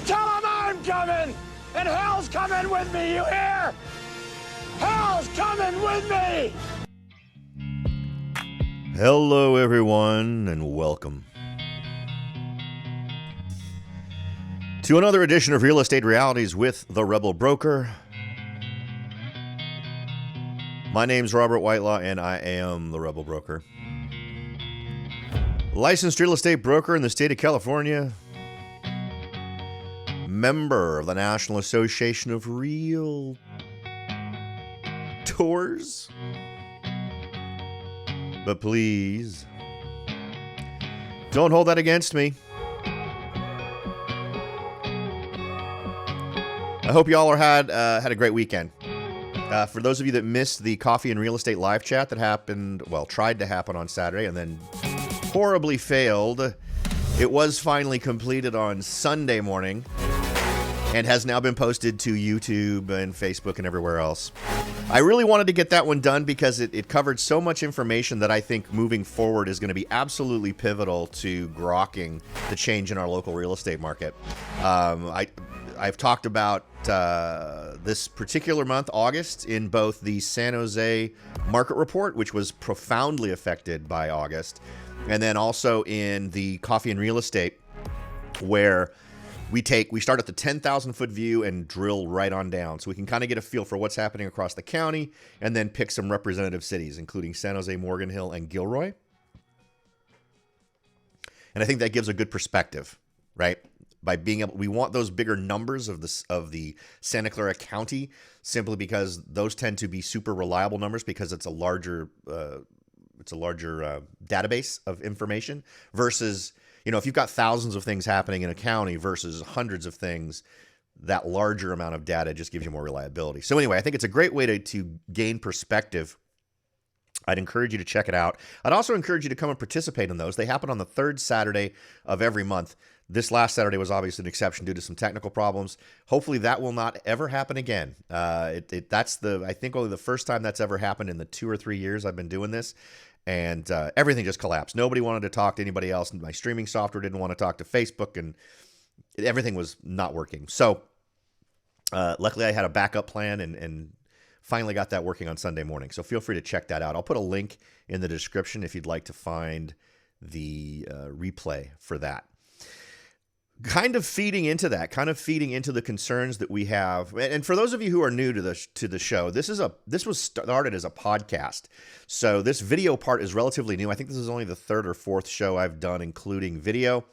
tell them I'm coming, and hell's coming with me, you hear? Hell's coming with me! Hello, everyone, and welcome to another edition of Real Estate Realities with the Rebel Broker. My name's Robert Whitelaw, and I am the Rebel Broker. Licensed real estate broker in the state of California. Member of the National Association of Realtors. But please, don't hold that against me. I hope you all had a great weekend. For those of you that missed the Coffee and Real Estate live chat that tried to happen on Saturday and then horribly failed, it was finally completed on Sunday morning and has now been posted to YouTube and Facebook and everywhere else. I really wanted to get that one done because it covered so much information that I think moving forward is going to be absolutely pivotal to grokking the change in our local real estate market. I've talked about this particular month, August, in both the San Jose market report, which was profoundly affected by August, and then also in the Coffee and Real Estate, where we start at the 10,000 foot view and drill right on down, so we can kind of get a feel for what's happening across the county, and then pick some representative cities, including San Jose, Morgan Hill, and Gilroy. And I think that gives a good perspective, right? By being able, we want those bigger numbers of the Santa Clara County, simply because those tend to be super reliable numbers because it's a larger database of information versus, if you've got thousands of things happening in a county versus hundreds of things, that larger amount of data just gives you more reliability. So anyway, I think it's a great way to gain perspective. I'd encourage you to check it out. I'd also encourage you to come and participate in those. They happen on the third Saturday of every month. This last Saturday was obviously an exception due to some technical problems. Hopefully that will not ever happen again. That's I think only the first time that's ever happened in the 2 or 3 years I've been doing this. And everything just collapsed. Nobody wanted to talk to anybody else. My streaming software didn't want to talk to Facebook, and everything was not working. So luckily I had a backup plan and finally got that working on Sunday morning. So feel free to check that out. I'll put a link in the description if you'd like to find the replay for that. Kind of feeding into the concerns that we have. And for those of you who are new to the show, this was started as a podcast. So this video part is relatively new. I think this is only the third or fourth show I've done, including video.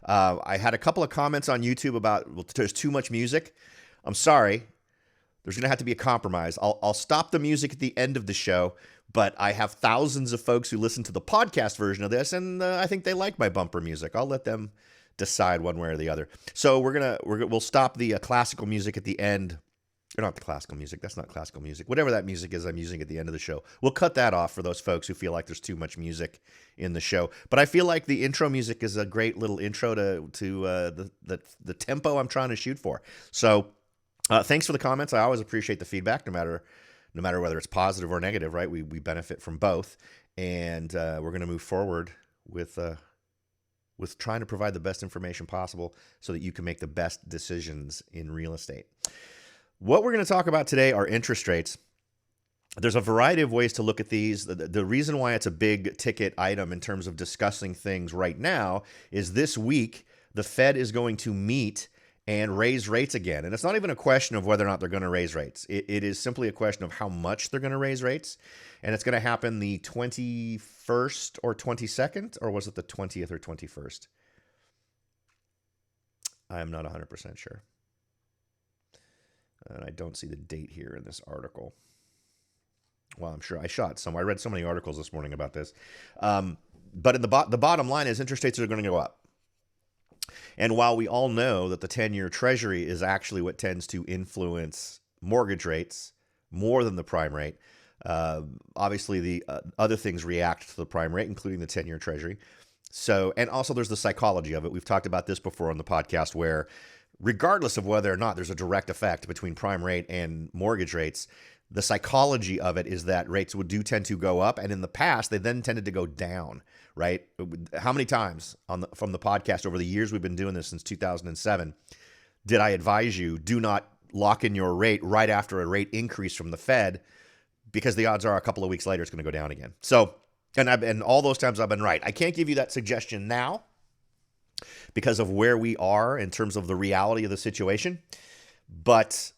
I had a couple of comments on YouTube about, there's too much music. I'm sorry. There's going to have to be a compromise. I'll stop the music at the end of the show, but I have thousands of folks who listen to the podcast version of this, and I think they like my bumper music. I'll let them decide one way or the other. So we'll stop the classical music at the end. Or not the classical music. That's not classical music. Whatever that music is I'm using at the end of the show. We'll cut that off for those folks who feel like there's too much music in the show. But I feel like the intro music is a great little intro to the tempo I'm trying to shoot for. So thanks for the comments. I always appreciate the feedback, no matter whether it's positive or negative, right? We benefit from both. And we're going to move forward with trying to provide the best information possible so that you can make the best decisions in real estate. What we're going to talk about today are interest rates. There's a variety of ways to look at these. The reason why it's a big ticket item in terms of discussing things right now is this week, the Fed is going to meet and raise rates again. And it's not even a question of whether or not they're going to raise rates. It is simply a question of how much they're going to raise rates. And it's going to happen the 21st or 22nd, or was it the 20th or 21st? I'm not 100% sure. And I don't see the date here in this article. Well, I'm sure I shot some. I read so many articles this morning about this. But in the bottom line is interest rates are going to go up. And while we all know that the 10-year Treasury is actually what tends to influence mortgage rates more than the prime rate, obviously the other things react to the prime rate, including the 10-year Treasury. So, and also there's the psychology of it. We've talked about this before on the podcast, where regardless of whether or not there's a direct effect between prime rate and mortgage rates, the psychology of it is that rates do tend to go up, and in the past they then tended to go down, right? How many times from the podcast over the years we've been doing this since 2007, did I advise you, do not lock in your rate right after a rate increase from the Fed, because the odds are a couple of weeks later it's going to go down again. So, and all those times I've been right. I can't give you that suggestion now because of where we are in terms of the reality of the situation, but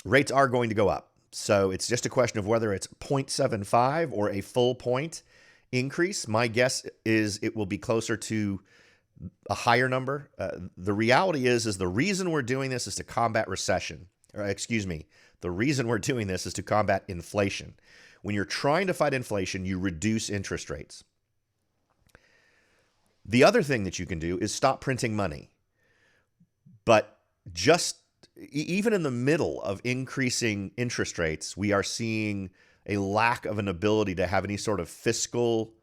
rates are going to go up. So it's just a question of whether it's 0.75 or a full point increase. My guess is it will be closer to a higher number. The reality is the reason we're doing this is to combat recession. Or excuse me, the reason we're doing this is to combat inflation. When you're trying to fight inflation, you reduce interest rates. The other thing that you can do is stop printing money. But just even in the middle of increasing interest rates, we are seeing a lack of an ability to have any sort of fiscal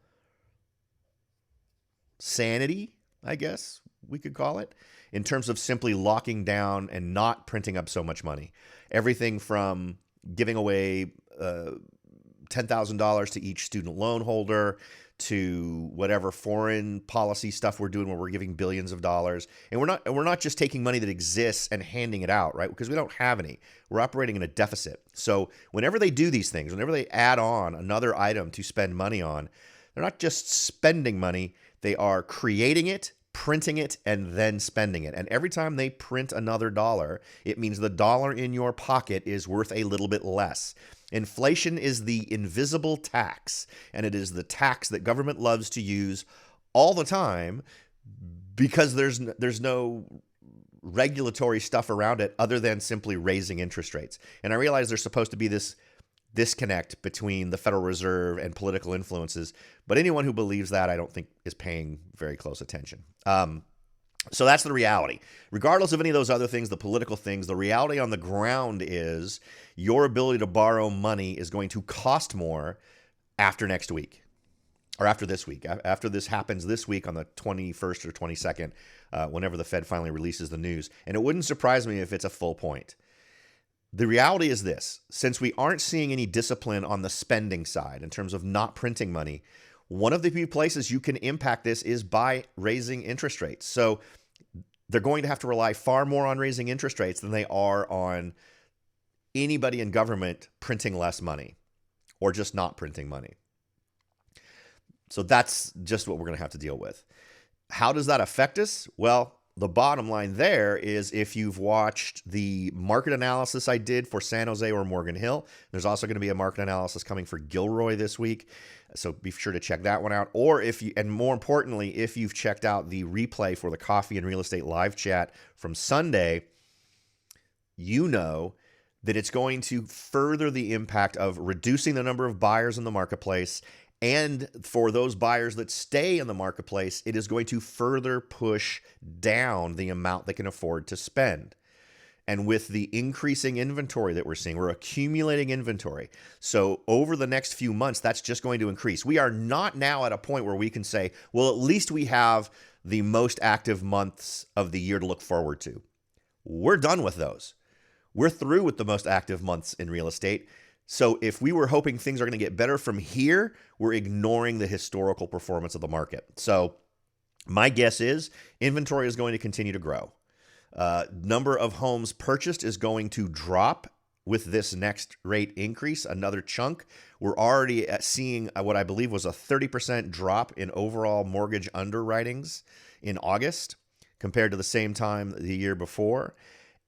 sanity, I guess we could call it, in terms of simply locking down and not printing up so much money. Everything from giving away $10,000 to each student loan holder to whatever foreign policy stuff we're doing where we're giving billions of dollars. And we're not just taking money that exists and handing it out, right? Because we don't have any. We're operating in a deficit. So whenever they do these things, whenever they add on another item to spend money on, they're not just spending money, they are creating it, printing it, and then spending it. And every time they print another dollar, it means the dollar in your pocket is worth a little bit less. Inflation is the invisible tax, and it is the tax that government loves to use all the time because there's no regulatory stuff around it other than simply raising interest rates. And I realize there's supposed to be this disconnect between the Federal Reserve and political influences, but anyone who believes that, I don't think, is paying very close attention. So that's the reality. Regardless of any of those other things, the political things, the reality on the ground is your ability to borrow money is going to cost more after next week, or after this week. After this happens this week on the 21st or 22nd, whenever the Fed finally releases the news. And it wouldn't surprise me if it's a full point. The reality is this: since we aren't seeing any discipline on the spending side in terms of not printing money, one of the few places you can impact this is by raising interest rates. So they're going to have to rely far more on raising interest rates than they are on anybody in government printing less money or just not printing money. So that's just what we're going to have to deal with. How does that affect us? Well, the bottom line there is, if you've watched the market analysis I did for San Jose or Morgan Hill, there's also going to be a market analysis coming for Gilroy this week. So be sure to check that one out. Or and more importantly, if you've checked out the replay for the Coffee and Real Estate live chat from Sunday, you know that it's going to further the impact of reducing the number of buyers in the marketplace. And for those buyers that stay in the marketplace, it is going to further push down the amount they can afford to spend. And with the increasing inventory that we're seeing, we're accumulating inventory. So over the next few months, that's just going to increase. We are not now at a point where we can say, well, at least we have the most active months of the year to look forward to. We're done with those. We're through with the most active months in real estate. So if we were hoping things are going to get better from here, we're ignoring the historical performance of the market. So my guess is inventory is going to continue to grow. Number of homes purchased is going to drop with this next rate increase, another chunk. We're already seeing what I believe was a 30% drop in overall mortgage underwritings in August compared to the same time the year before.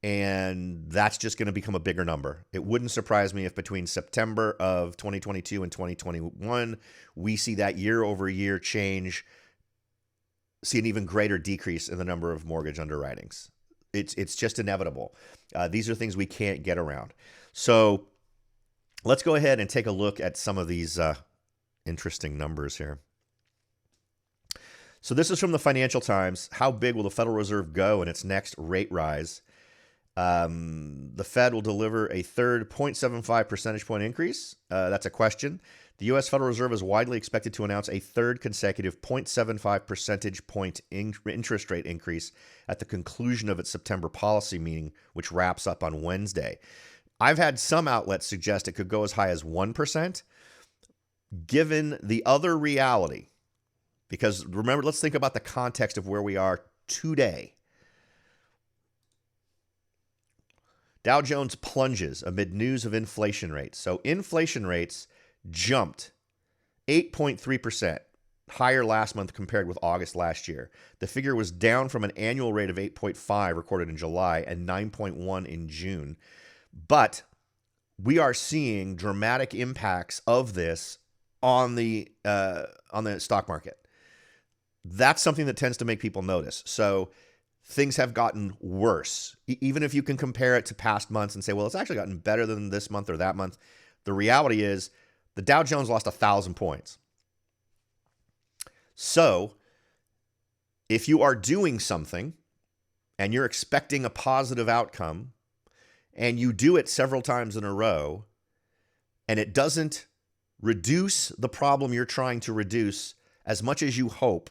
And that's just going to become a bigger number. It wouldn't surprise me if between September of 2022 and 2021, we see that year over year change, see an even greater decrease in the number of mortgage underwritings. It's just inevitable. These are things we can't get around. So let's go ahead and take a look at some of these interesting numbers here. So this is from the Financial Times. How big will the Federal Reserve go in its next rate rise? The Fed will deliver a third 0.75 percentage point increase. That's a question. The U.S. Federal Reserve is widely expected to announce a third consecutive 0.75 percentage point interest rate increase at the conclusion of its September policy meeting, which wraps up on Wednesday. I've had some outlets suggest it could go as high as 1%, given the other reality. Because remember, let's think about the context of where we are today. Dow Jones plunges amid news of inflation rates. So inflation rates jumped 8.3%, higher last month compared with August last year. The figure was down from an annual rate of 8.5 recorded in July and 9.1 in June. But we are seeing dramatic impacts of this on the stock market. That's something that tends to make people notice. So things have gotten worse. Even if you can compare it to past months and say, well, it's actually gotten better than this month or that month. The reality is the Dow Jones lost 1,000 points. So if you are doing something and you're expecting a positive outcome and you do it several times in a row and it doesn't reduce the problem you're trying to reduce as much as you hope,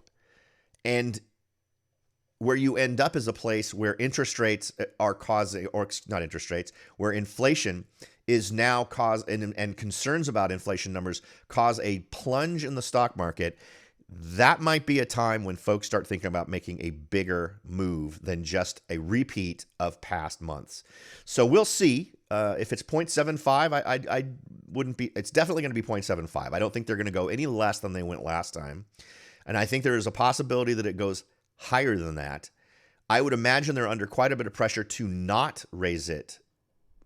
and where you end up is a place where interest rates are causing, or not interest rates, where inflation is now and concerns about inflation numbers cause a plunge in the stock market, that might be a time when folks start thinking about making a bigger move than just a repeat of past months. So we'll see. If it's 0.75, I wouldn't be, it's definitely going to be 0.75. I don't think they're going to go any less than they went last time. And I think there is a possibility that it goes higher than that. I would imagine they're under quite a bit of pressure to not raise it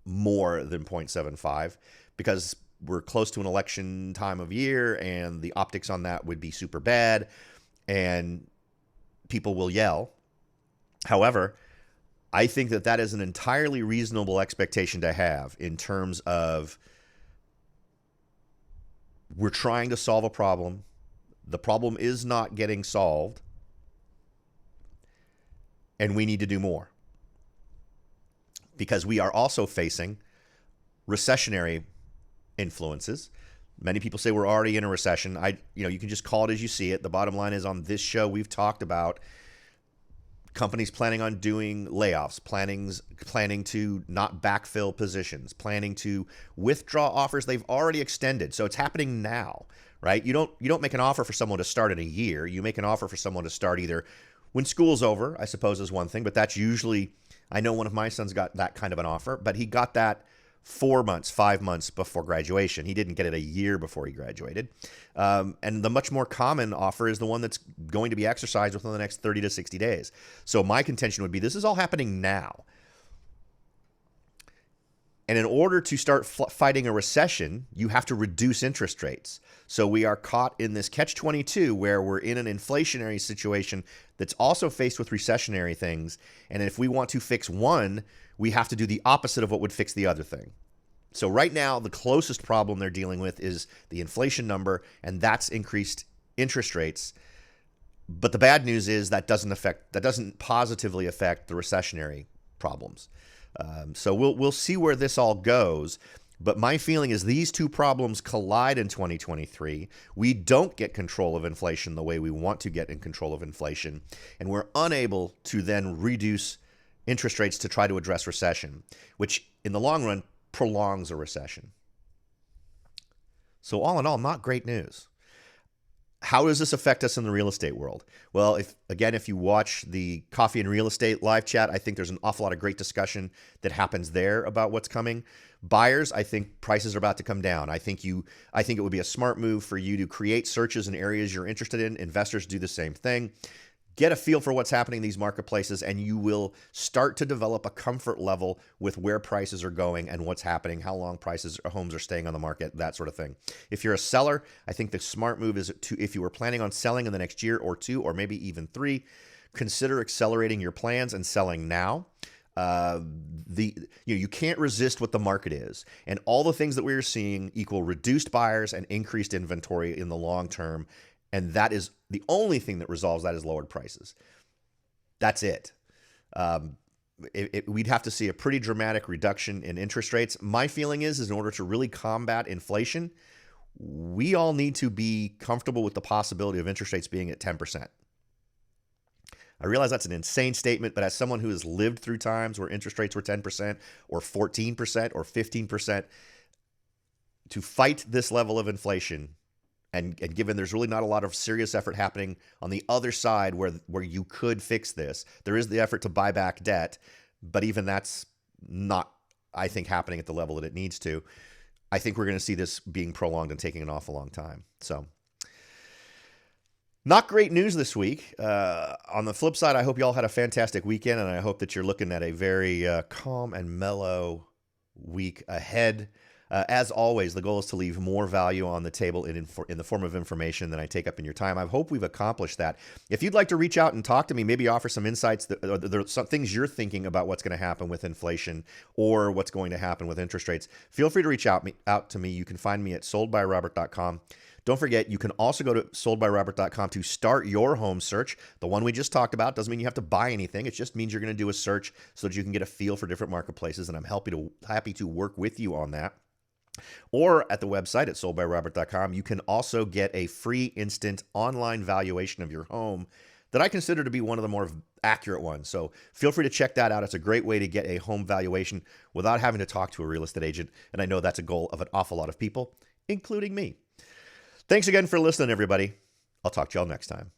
more than 0.75 because we're close to an election time of year and the optics on that would be super bad and people will yell. However, I think that that is an entirely reasonable expectation to have in terms of we're trying to solve a problem. The problem is not getting solved, and we need to do more because we are also facing recessionary influences. Many people say we're already in a recession. You can just call it as you see it. The bottom line is on this show, we've talked about companies planning on doing layoffs, planning to not backfill positions, planning to withdraw offers they've already extended. So it's happening now, right? You don't make an offer for someone to start in a year. You make an offer for someone to start either when school's over, I suppose is one thing, but that's usually, I know one of my sons got that kind of an offer, but he got that 4 months, 5 months before graduation. He didn't get it a year before he graduated. And the much more common offer is the one that's going to be exercised within the next 30 to 60 days. So my contention would be this is all happening now. And in order to start fighting a recession, you have to reduce interest rates. So we are caught in this catch-22 where we're in an inflationary situation that's also faced with recessionary things. And if we want to fix one, we have to do the opposite of what would fix the other thing. So right now, the closest problem they're dealing with is the inflation number, and that's increased interest rates. But the bad news is that doesn't positively affect the recessionary problems. So we'll see where this all goes. But my feeling is these two problems collide in 2023. We don't get control of inflation the way we want to get in control of inflation, and we're unable to then reduce interest rates to try to address recession, which in the long run prolongs a recession. So all in all, not great news. How does this affect us in the real estate world? Well, if you watch the Coffee and Real Estate live chat, I think there's an awful lot of great discussion that happens there about what's coming. Buyers, I think prices are about to come down. I think it would be a smart move for you to create searches in areas you're interested in. Investors do the same thing. Get a feel for what's happening in these marketplaces, and you will start to develop a comfort level with where prices are going and what's happening, how long homes are staying on the market, that sort of thing. If you're a seller, I think the smart move is if you were planning on selling in the next year or two, or maybe even 3, consider accelerating your plans and selling now. You can't resist what the market is, and all the things that we are seeing equal reduced buyers and increased inventory in the long term. And that is the only thing that resolves that is lowered prices. That's it. We'd have to see a pretty dramatic reduction in interest rates. My feeling is in order to really combat inflation, we all need to be comfortable with the possibility of interest rates being at 10%. I realize that's an insane statement, but as someone who has lived through times where interest rates were 10% or 14% or 15%, to fight this level of inflation, and given there's really not a lot of serious effort happening on the other side where you could fix this, there is the effort to buy back debt, but even that's not I think, happening at the level that it needs to. I think we're going to see this being prolonged and taking an awful long time. So, not great news this week. On the flip side, I hope you all had a fantastic weekend, and I hope that you're looking at a very calm and mellow week ahead. As always, the goal is to leave more value on the table in the form of information than I take up in your time. I hope we've accomplished that. If you'd like to reach out and talk to me, maybe offer some insights, there's some things you're thinking about what's going to happen with inflation or what's going to happen with interest rates, feel free to reach out to me. You can find me at soldbyrobert.com. Don't forget, you can also go to soldbyrobert.com to start your home search. The one we just talked about doesn't mean you have to buy anything. It just means you're going to do a search so that you can get a feel for different marketplaces, and I'm happy to work with you on that. Or at the website at soldbyrobert.com, you can also get a free instant online valuation of your home that I consider to be one of the more accurate ones. So feel free to check that out. It's a great way to get a home valuation without having to talk to a real estate agent. And I know that's a goal of an awful lot of people, including me. Thanks again for listening, everybody. I'll talk to y'all next time.